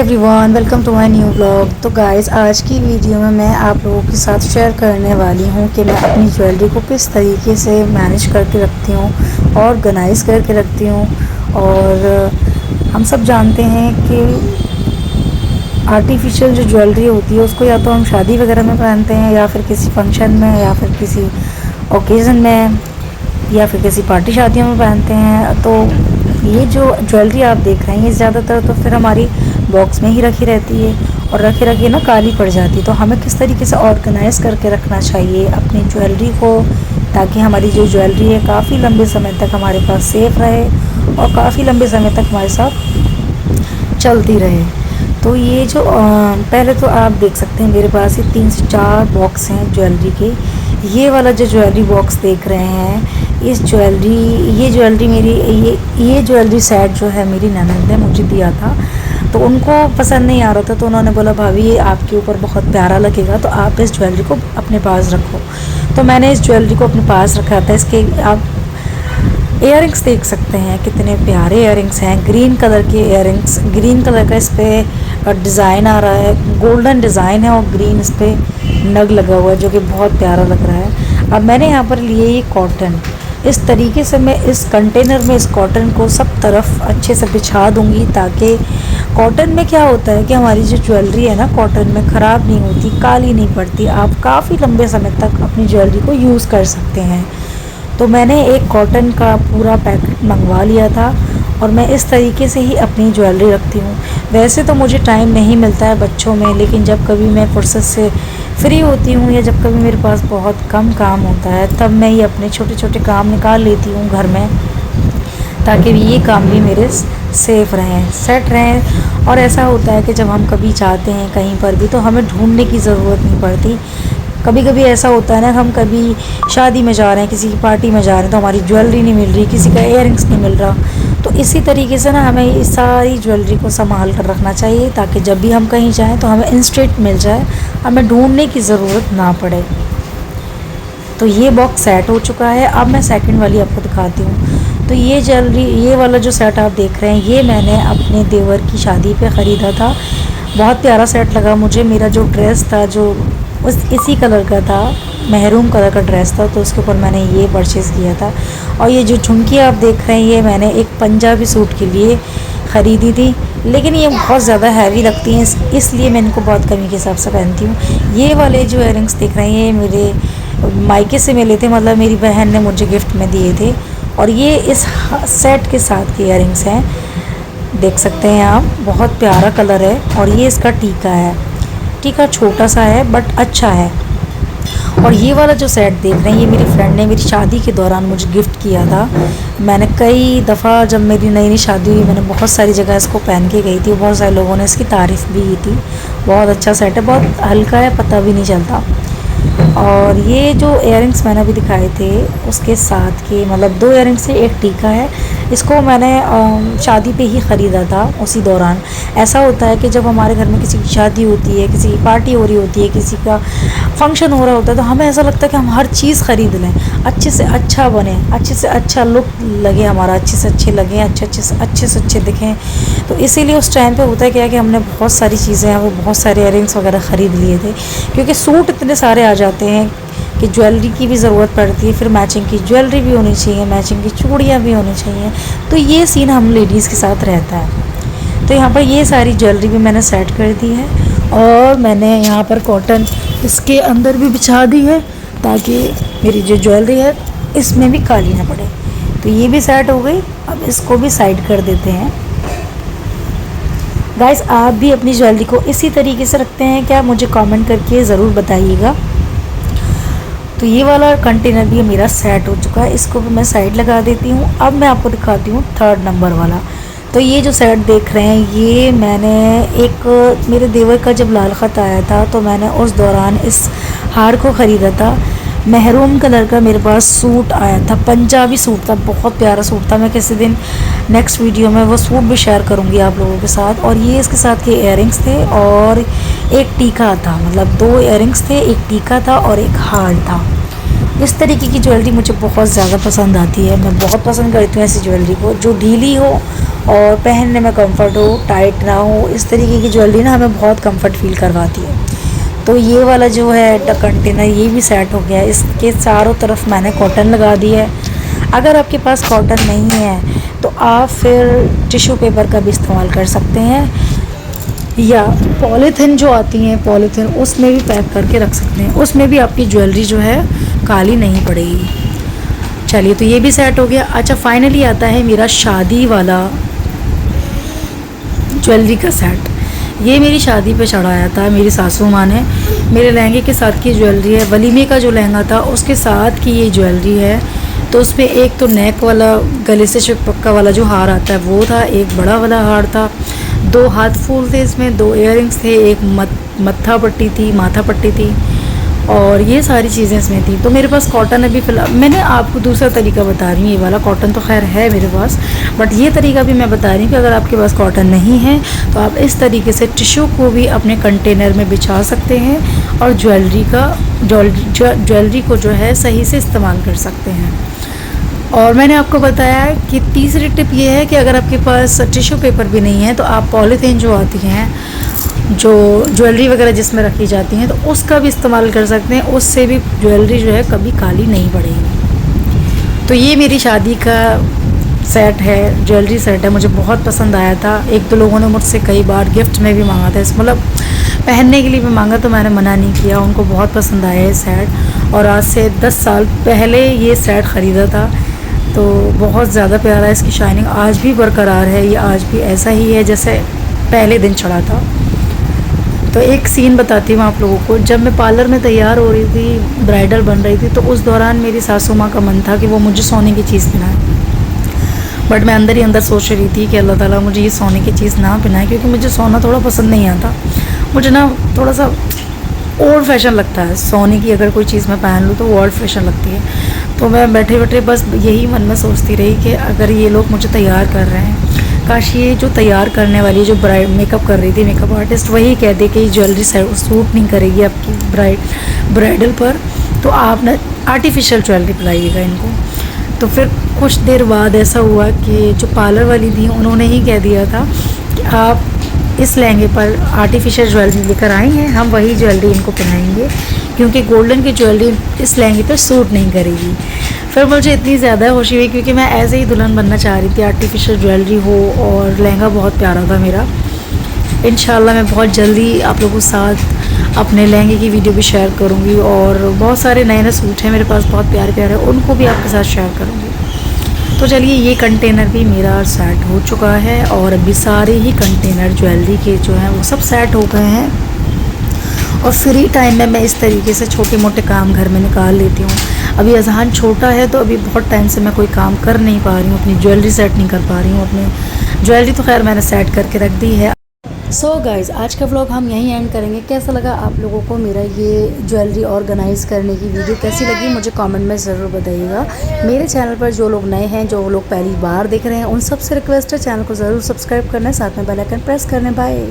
Everyone, welcome to my new blog. तो guys, आज की वीडियो में मैं आप लोगों के साथ शेयर करने वाली हूँ कि मैं अपनी ज्वेलरी को किस तरीके से मैनेज करके रखती हूँ, ऑर्गेनाइज़ करके रखती हूँ। और हम सब जानते हैं कि आर्टिफिशियल जो ज्वेलरी होती है उसको या तो हम शादी वगैरह में पहनते हैं, या फिर किसी फंक्शन में, या फिर किसी ओकेज़न में, या फिर किसी पार्टी शादियों में पहनते हैं। तो ये जो ज्वेलरी आप देख रहे हैं ये ज़्यादातर तो फिर हमारी बॉक्स में ही रखी रहती है, और रखे रखे ना काली पड़ जाती है। तो हमें किस तरीके से ऑर्गेनाइज़ करके रखना चाहिए अपनी ज्वेलरी को, ताकि हमारी जो ज्वेलरी है काफ़ी लंबे समय तक हमारे पास सेफ रहे और काफ़ी लंबे समय तक हमारे साथ चलती रहे। तो ये जो पहले तो आप देख सकते हैं मेरे पास ये 3 से 4 बॉक्स हैं ज्वेलरी के। ये वाला जो ज्वेलरी बॉक्स देख रहे हैं, ये ज्वेलरी मेरी ये ज्वेलरी सेट जो है मेरी ननद ने मुझे दिया था। तो उनको पसंद नहीं आ रहा था, तो उन्होंने बोला भाभी ये आपके ऊपर बहुत प्यारा लगेगा, तो आप इस ज्वेलरी को अपने पास रखो। तो मैंने इस ज्वेलरी को अपने पास रखा था। इसके आप इयररिंग्स देख सकते हैं कितने प्यारे इयररिंग्स हैं, ग्रीन कलर के इयररिंग्स। ग्रीन कलर का इस पर डिज़ाइन आ रहा है, गोल्डन डिज़ाइन है, और ग्रीन इस पर नग लगा हुआ है जो कि बहुत प्यारा लग रहा है। अब मैंने यहाँ पर लिए ये कॉटन। इस तरीके से मैं इस कंटेनर में इस कॉटन को सब तरफ अच्छे से बिछा दूँगी, ताकि कॉटन में क्या होता है कि हमारी जो ज्वेलरी है ना कॉटन में ख़राब नहीं होती, काली नहीं पड़ती। आप काफ़ी लंबे समय तक अपनी ज्वेलरी को यूज़ कर सकते हैं। तो मैंने एक कॉटन का पूरा पैकेट मंगवा लिया था, और मैं इस तरीके से ही अपनी ज्वेलरी रखती हूँ। वैसे तो मुझे टाइम नहीं मिलता है बच्चों में, लेकिन जब कभी मैं फुर्सत से फ्री होती हूँ या जब कभी मेरे पास बहुत कम काम होता है, तब मैं ये अपने छोटे छोटे काम निकाल लेती हूँ घर में, ताकि ये काम भी मेरे सेफ़ रहें, सेट रहें। और ऐसा होता है कि जब हम कभी जाते हैं कहीं पर भी, तो हमें ढूंढने की ज़रूरत नहीं पड़ती। कभी कभी ऐसा होता है ना, हम कभी शादी में जा रहे हैं, किसी की पार्टी में जा रहे हैं, तो हमारी ज्वेलरी नहीं मिल रही, किसी का इयररिंग्स नहीं मिल रहा। तो इसी तरीके से ना हमें इस सारी ज्वेलरी को संभाल कर रखना चाहिए, ताकि जब भी हम कहीं जाएं तो हमें इंस्टेंट मिल जाए, हमें ढूंढने की ज़रूरत ना पड़े। तो ये बॉक्स सेट हो चुका है। अब मैं सेकंड वाली आपको दिखाती हूँ। तो ये ज्वेलरी, ये वाला जो सेट आप देख रहे हैं, ये मैंने अपने देवर की शादी पे ख़रीदा था। बहुत प्यारा सेट लगा मुझे। मेरा जो ड्रेस था जो इसी कलर का था, महरून कलर का ड्रेस था, तो उसके ऊपर मैंने ये परचेज़ किया था। और ये जो झुमकी आप देख रहे हैं, ये मैंने एक पंजाबी सूट के लिए ख़रीदी थी, लेकिन ये बहुत ज़्यादा हैवी लगती हैं, इसलिए मैं इनको बहुत कमी के हिसाब से पहनती हूँ। ये वाले जो इयररिंग्स देख रहे हैं, ये मेरे मायके से मिले थे, मतलब मेरी बहन ने मुझे गिफ्ट में दिए थे, और ये इस सेट के साथ के इयररिंग्स हैं। देख सकते हैं आप, बहुत प्यारा कलर है। और ये इसका टीका है, टीका छोटा सा है बट अच्छा है। और ये वाला जो सेट देख रहे हैं, ये मेरी फ्रेंड ने मेरी शादी के दौरान मुझे गिफ्ट किया था। मैंने कई दफ़ा, जब मेरी नई नई शादी हुई, मैंने बहुत सारी जगह इसको पहन के गई थी, बहुत सारे लोगों ने इसकी तारीफ़ भी की थी। बहुत अच्छा सेट है, बहुत हल्का है, पता भी नहीं चलता। और ये जो इयररिंग्स मैंने अभी दिखाए थे उसके साथ के, मतलब 2 इयररिंग्स से एक टीका है। इसको मैंने शादी पे ही ख़रीदा था उसी दौरान। ऐसा होता है कि जब हमारे घर में किसी की शादी होती है, किसी की पार्टी हो रही होती है, किसी का फंक्शन हो रहा होता है, तो हमें ऐसा लगता है कि हम हर चीज़ ख़रीद लें, अच्छे से अच्छा बने, अच्छे से अच्छा लुक लगे हमारा, अच्छे से अच्छे लगें, अच्छे से अच्छे दिखें। तो इसीलिए उस टाइम पे होता है क्या कि हमने बहुत सारी चीज़ें, हमें बहुत सारे इयररिंग्स वगैरह ख़रीद लिए थे, क्योंकि सूट इतने सारे आ जाते हैं कि ज्वेलरी की भी ज़रूरत पड़ती है, फिर मैचिंग की ज्वेलरी भी होनी चाहिए, मैचिंग की चूड़ियाँ भी होनी चाहिए। तो ये सीन हम लेडीज़ के साथ रहता है। तो यहाँ पर ये सारी ज्वेलरी भी मैंने सेट कर दी है, और मैंने यहाँ पर कॉटन इसके अंदर भी बिछा दी है, ताकि मेरी जो ज्वेलरी है इसमें भी काली ना पड़े। तो ये भी सेट हो गई। अब इसको भी साइड कर देते हैं। गाइस, आप भी अपनी ज्वेलरी को इसी तरीके से रखते हैं क्या? मुझे कमेंट करके ज़रूर बताइएगा। तो ये वाला कंटेनर भी मेरा सेट हो चुका है, इसको भी मैं साइड लगा देती हूँ। अब मैं आपको दिखाती हूँ 3rd नंबर वाला। तो ये जो सेट देख रहे हैं, ये मैंने एक मेरे देवर का जब लाल ख़त आया था, तो मैंने उस दौरान इस हार को ख़रीदा था। महरून कलर का मेरे पास सूट आया था, पंजाबी सूट था, बहुत प्यारा सूट था। मैं किसी दिन नेक्स्ट वीडियो में वो सूट भी शेयर करूँगी आप लोगों के साथ। और ये इसके साथ के इयररिंग्स थे, और एक टीका था, मतलब 2 इयररिंग्स थे, एक टीका था और एक हार था। इस तरीके की ज्वेलरी मुझे बहुत ज़्यादा पसंद आती है। मैं बहुत पसंद करती हूँ ऐसी ज्वेलरी को जो ढीली हो और पहनने में कंफर्ट हो, टाइट ना हो। इस तरीके की ज्वेलरी ना हमें बहुत कंफर्ट फील करवाती है। तो ये वाला जो है कंटेनर ये भी सेट हो गया। इसके चारों तरफ मैंने कॉटन लगा दी है। अगर आपके पास कॉटन नहीं है तो आप फिर टिश्यू पेपर का भी इस्तेमाल कर सकते हैं, या पॉलीथिन जो आती हैं पॉलीथिन उसमें भी पैक करके रख सकते हैं। उसमें भी आपकी ज्वेलरी जो है काली नहीं पड़ेगी। चलिए, तो ये भी सेट हो गया। अच्छा, फाइनली आता है मेरा शादी वाला ज्वेलरी का सेट। ये मेरी शादी पे चढ़ाया था मेरी सासू माँ ने। मेरे लहंगे के साथ की ज्वेलरी है। वलीमे का जो लहंगा था उसके साथ की ये ज्वेलरी है। तो उसमें एक तो नेक वाला गले से चिपका वाला जो हार आता है वो था, एक बड़ा वाला हार था, 2 हाथ फूल थे इसमें, 2 इयररिंग्स थे, एक मत्था पट्टी थी, माथा पट्टी थी, और ये सारी चीज़ें इसमें थी। तो मेरे पास कॉटन अभी फ़िलहाल, मैंने आपको दूसरा तरीका बता रही हूँ। ये वाला कॉटन तो खैर है मेरे पास, बट ये तरीका भी मैं बता रही हूँ कि अगर आपके पास कॉटन नहीं है तो आप इस तरीके से टिश्यू को भी अपने कंटेनर में बिछा सकते हैं और ज्वेलरी को जो है सही से इस्तेमाल कर सकते हैं। और मैंने आपको बताया कि तीसरी टिप ये है कि अगर आपके पास टिश्यू पेपर भी नहीं है तो आप पॉलीथीन जो आती हैं, जो ज्वेलरी वगैरह जिसमें रखी जाती हैं, तो उसका भी इस्तेमाल कर सकते हैं। उससे भी ज्वेलरी जो है कभी काली नहीं पड़ेगी। तो ये मेरी शादी का सेट है, ज्वेलरी सेट है। मुझे बहुत पसंद आया था। 1-2 लोगों ने मुझसे कई बार गिफ्ट में भी मांगा था, इस मतलब पहनने के लिए भी मांगा, तो मैंने मना नहीं किया। उनको बहुत पसंद आया ये सेट। और आज से 10 साल पहले ये सेट ख़रीदा था, तो बहुत ज़्यादा प्यारा है। इसकी शाइनिंग आज भी बरकरार है। ये आज भी ऐसा ही है जैसे पहले दिन चढ़ा था। तो एक सीन बताती हूँ आप लोगों को। जब मैं पार्लर में तैयार हो रही थी, ब्राइडल बन रही थी, तो उस दौरान मेरी सासू माँ का मन था कि वो मुझे सोने की चीज़ पहनाए। बट मैं अंदर ही अंदर सोच रही थी कि अल्लाह ताला मुझे ये सोने की चीज़ ना पहनाए, क्योंकि मुझे सोना थोड़ा पसंद नहीं आता। मुझे ना थोड़ा सा ओल्ड फैशन लगता है। सोने की अगर कोई चीज़ मैं पहन लूँ तो वो ओल्ड फैशन लगती है। तो मैं बैठे बैठे बस यही मन में सोचती रही कि अगर ये लोग मुझे तैयार कर रहे हैं, काश ये जो तैयार करने वाली जो मेकअप कर रही थी, मेकअप आर्टिस्ट, वही कह दे कि ज्वेलरी सूट नहीं करेगी आपकी ब्राइडल पर, तो आप ना आर्टिफिशियल ज्वेलरी पहनाइएगा इनको। तो फिर कुछ देर बाद ऐसा हुआ कि जो पार्लर वाली थी उन्होंने ही कह दिया था कि आप इस लहंगे पर आर्टिफिशियल ज्वेलरी लेकर आई हैं, हम वही ज्वेलरी इनको पहनाएंगे, क्योंकि गोल्डन की ज्वेलरी इस लहंगे पर सूट नहीं करेगी। फिर मुझे इतनी ज़्यादा खुशी हुई, क्योंकि मैं ऐसे ही दुल्हन बनना चाह रही थी, आर्टिफिशियल ज्वेलरी हो, और लहंगा बहुत प्यारा था मेरा। इंशाल्लाह मैं बहुत जल्दी आप लोगों के साथ अपने लहंगे की वीडियो भी शेयर करूँगी, और बहुत सारे नए नए सूट हैं मेरे पास, बहुत प्यारे प्यारे, उनको भी आपके साथ शेयर करूँगी। तो चलिए, ये कंटेनर भी मेरा सेट हो चुका है, और अभी सारे ही कंटेनर ज्वेलरी के जो हैं वो सब सेट हो गए हैं। और फ्री टाइम में मैं इस तरीके से छोटे मोटे काम घर में निकाल लेती हूँ। अभी अज़हान छोटा है तो अभी बहुत टाइम से मैं कोई काम कर नहीं पा रही हूँ, अपनी ज्वेलरी सेट नहीं कर पा रही हूँ। अपनी ज्वेलरी तो खैर मैंने सेट करके रख दी है। सो गाइज़, आज का व्लॉग हम यहीं एंड करेंगे। कैसा लगा आप लोगों को मेरा ये ज्वेलरी ऑर्गेनाइज़ करने की वीडियो, कैसी लगी मुझे कमेंट में ज़रूर बताइएगा। मेरे चैनल पर जो लोग नए हैं, जो लोग पहली बार देख रहे हैं, उन सबसे रिक्वेस्ट है चैनल को ज़रूर सब्सक्राइब करना है, साथ में बेल आइकन प्रेस करना है। बाय।